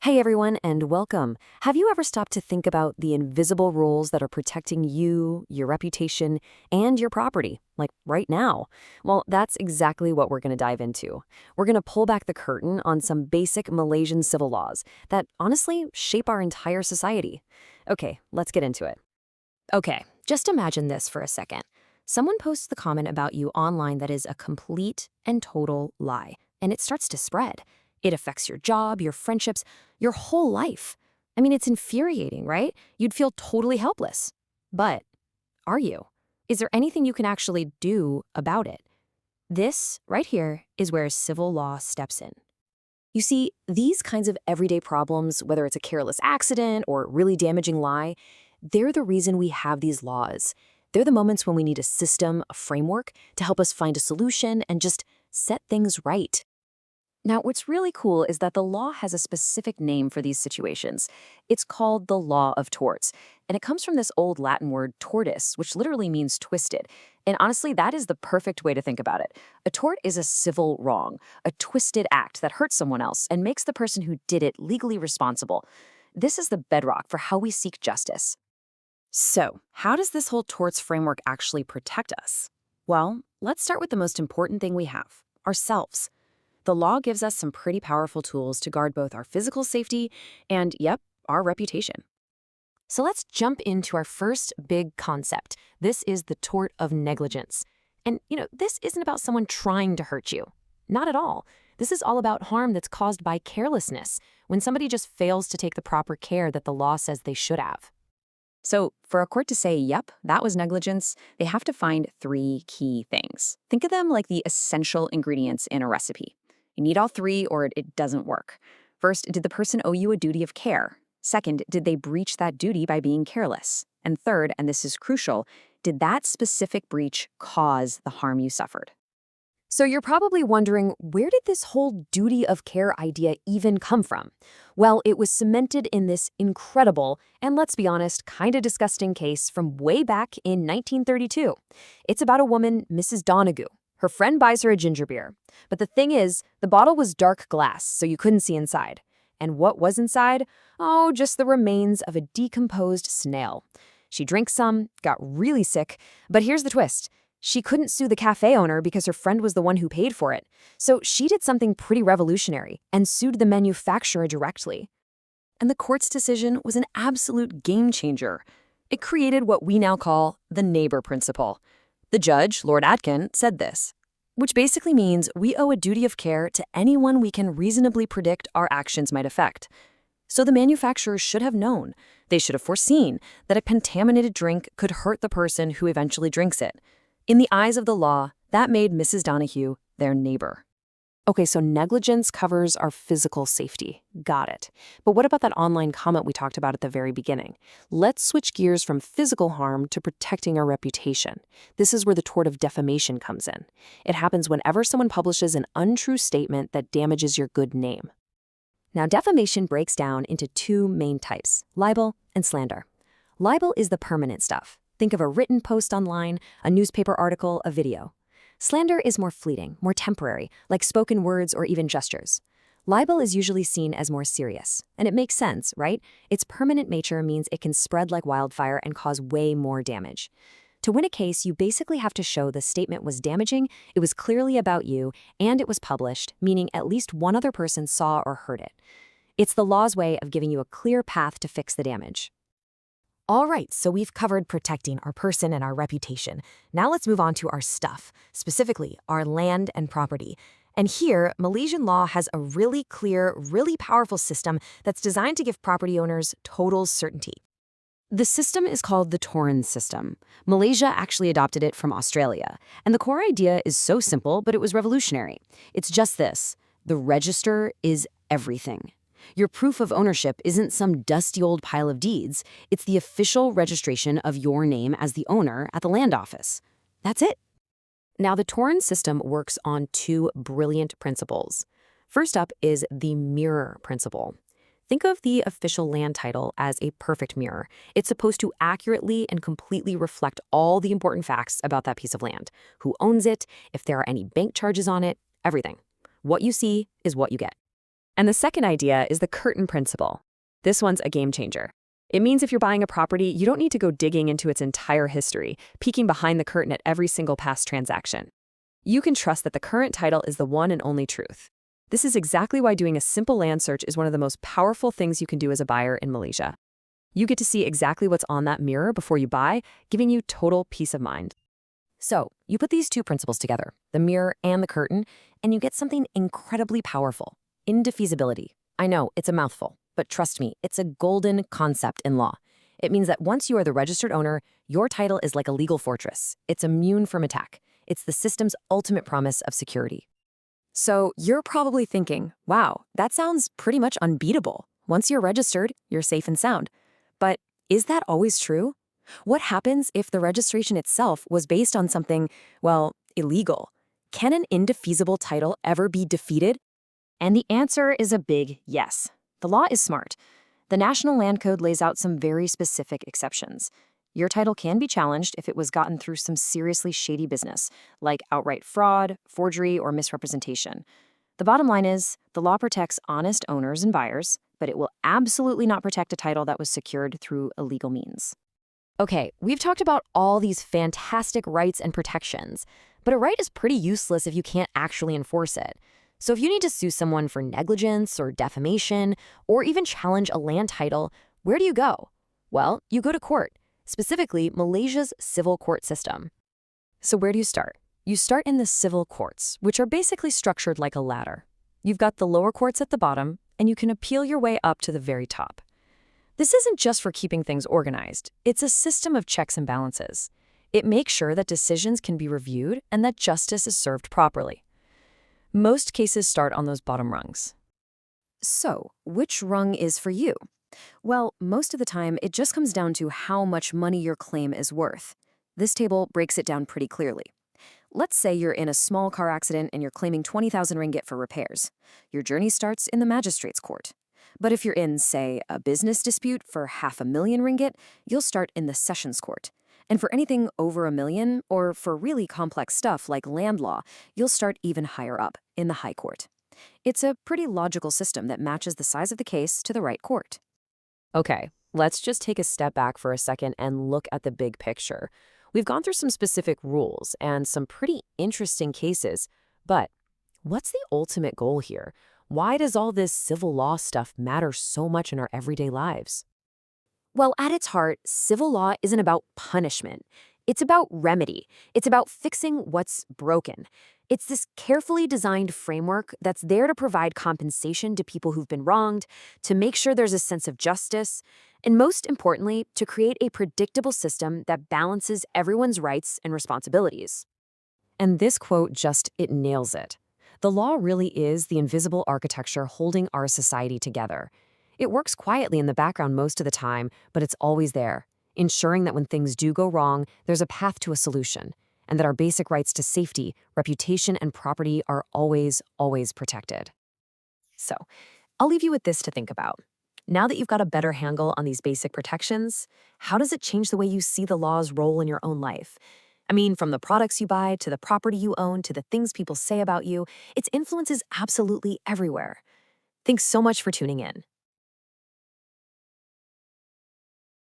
Hey everyone, and welcome. Have you ever stopped to think about the invisible rules that are protecting you, your reputation, and your property, like right now? Well, that's exactly what we're going to dive into. We're going to pull back the curtain on some basic Malaysian civil laws that honestly shape our entire society. Okay, let's get into it. Okay, just imagine this for a second. Someone posts the comment about you online that is a complete and total lie, and it starts to spread. It affects your job, your friendships, your whole life. I mean, it's infuriating, right? You'd feel totally helpless. But are you? Is there anything you can actually do about it? This, right here, is where civil law steps in. You see, these kinds of everyday problems, whether it's a careless accident or really damaging lie, they're the reason we have these laws. They're the moments when we need a system, a framework, to help us find a solution and just set things right. Now, what's really cool is that the law has a specific name for these situations. It's called the law of torts, and it comes from this old Latin word tortus, which literally means twisted. And honestly, that is the perfect way to think about it. A tort is a civil wrong, a twisted act that hurts someone else and makes the person who did it legally responsible. This is the bedrock for how we seek justice. So, how does this whole torts framework actually protect us? Well, let's start with the most important thing we have, ourselves. The law gives us some pretty powerful tools to guard both our physical safety and, yep, our reputation. So let's jump into our first big concept. This is the tort of negligence. And, this isn't about someone trying to hurt you. Not at all. This is all about harm that's caused by carelessness, when somebody just fails to take the proper care that the law says they should have. So, for a court to say, yep, that was negligence, they have to find three key things. Think of them like the essential ingredients in a recipe. You need all three or it doesn't work. First, did the person owe you a duty of care? Second, did they breach that duty by being careless? And third, and this is crucial, did that specific breach cause the harm you suffered? So you're probably wondering, where did this whole duty of care idea even come from? Well, it was cemented in this incredible, and let's be honest, kind of disgusting case from way back in 1932. It's about a woman, Mrs. Donoghue. Her friend buys her a ginger beer. But the thing is, the bottle was dark glass, so you couldn't see inside. And what was inside? Oh, just the remains of a decomposed snail. She drinks some, got really sick, but here's the twist. She couldn't sue the cafe owner because her friend was the one who paid for it. So she did something pretty revolutionary and sued the manufacturer directly. And the court's decision was an absolute game changer. It created what we now call the neighbor principle. The judge, Lord Atkin, said this, which basically means we owe a duty of care to anyone we can reasonably predict our actions might affect. So the manufacturers should have known. They should have foreseen that a contaminated drink could hurt the person who eventually drinks it. In the eyes of the law, that made Mrs. Donoghue their neighbor. Okay, so negligence covers our physical safety. Got it. But what about that online comment we talked about at the very beginning? Let's switch gears from physical harm to protecting our reputation. This is where the tort of defamation comes in. It happens whenever someone publishes an untrue statement that damages your good name. Now, defamation breaks down into two main types, libel and slander. Libel is the permanent stuff. Think of a written post online, a newspaper article, a video. Slander is more fleeting, more temporary, like spoken words or even gestures. Libel is usually seen as more serious, and it makes sense, right? Its permanent nature means it can spread like wildfire and cause way more damage. To win a case, you basically have to show the statement was damaging, it was clearly about you, and it was published, meaning at least one other person saw or heard it. It's the law's way of giving you a clear path to fix the damage. All right, so we've covered protecting our person and our reputation. Now let's move on to our stuff, specifically our land and property. And here, Malaysian law has a really clear, really powerful system that's designed to give property owners total certainty. The system is called the Torrens system. Malaysia actually adopted it from Australia. And the core idea is so simple, but it was revolutionary. It's just this: the register is everything. Your proof of ownership isn't some dusty old pile of deeds. It's the official registration of your name as the owner at the land office. That's it. Now, the Torrens system works on two brilliant principles. First up is the mirror principle. Think of the official land title as a perfect mirror. It's supposed to accurately and completely reflect all the important facts about that piece of land. Who owns it, if there are any bank charges on it, everything. What you see is what you get. And the second idea is the curtain principle. This one's a game changer. It means if you're buying a property, you don't need to go digging into its entire history, peeking behind the curtain at every single past transaction. You can trust that the current title is the one and only truth. This is exactly why doing a simple land search is one of the most powerful things you can do as a buyer in Malaysia. You get to see exactly what's on that mirror before you buy, giving you total peace of mind. So, you put these two principles together, the mirror and the curtain, and you get something incredibly powerful: indefeasibility. I know, it's a mouthful, but trust me, it's a golden concept in law. It means that once you are the registered owner, your title is like a legal fortress. It's immune from attack. It's the system's ultimate promise of security. So you're probably thinking, wow, that sounds pretty much unbeatable. Once you're registered, you're safe and sound. But is that always true? What happens if the registration itself was based on something, well, illegal? Can an indefeasible title ever be defeated? And the answer is a big yes. The law is smart. The National Land Code lays out some very specific exceptions. Your title can be challenged if it was gotten through some seriously shady business, like outright fraud, forgery, or misrepresentation. The bottom line is, the law protects honest owners and buyers, but it will absolutely not protect a title that was secured through illegal means. Okay, we've talked about all these fantastic rights and protections, but a right is pretty useless if you can't actually enforce it. So if you need to sue someone for negligence or defamation, or even challenge a land title, where do you go? Well, you go to court, specifically Malaysia's civil court system. So where do you start? You start in the civil courts, which are basically structured like a ladder. You've got the lower courts at the bottom, and you can appeal your way up to the very top. This isn't just for keeping things organized. It's a system of checks and balances. It makes sure that decisions can be reviewed and that justice is served properly. Most cases start on those bottom rungs. So, which rung is for you? Well, most of the time, it just comes down to how much money your claim is worth. This table breaks it down pretty clearly. Let's say you're in a small car accident and you're claiming 20,000 ringgit for repairs. Your journey starts in the magistrate's court. But if you're in, say, a business dispute for 500,000 ringgit, you'll start in the sessions court. And for anything over 1 million, or for really complex stuff like land law, you'll start even higher up, in the high court. It's a pretty logical system that matches the size of the case to the right court. Okay, let's just take a step back for a second and look at the big picture. We've gone through some specific rules and some pretty interesting cases, but what's the ultimate goal here? Why does all this civil law stuff matter so much in our everyday lives? Well, at its heart, civil law isn't about punishment. It's about remedy. It's about fixing what's broken. It's this carefully designed framework that's there to provide compensation to people who've been wronged, to make sure there's a sense of justice, and most importantly, to create a predictable system that balances everyone's rights and responsibilities. And this quote it nails it. The law really is the invisible architecture holding our society together. It works quietly in the background most of the time, but it's always there, ensuring that when things do go wrong, there's a path to a solution, and that our basic rights to safety, reputation, and property are always, always protected. So, I'll leave you with this to think about. Now that you've got a better handle on these basic protections, how does it change the way you see the law's role in your own life? I mean, from the products you buy, to the property you own, to the things people say about you, its influence is absolutely everywhere. Thanks so much for tuning in.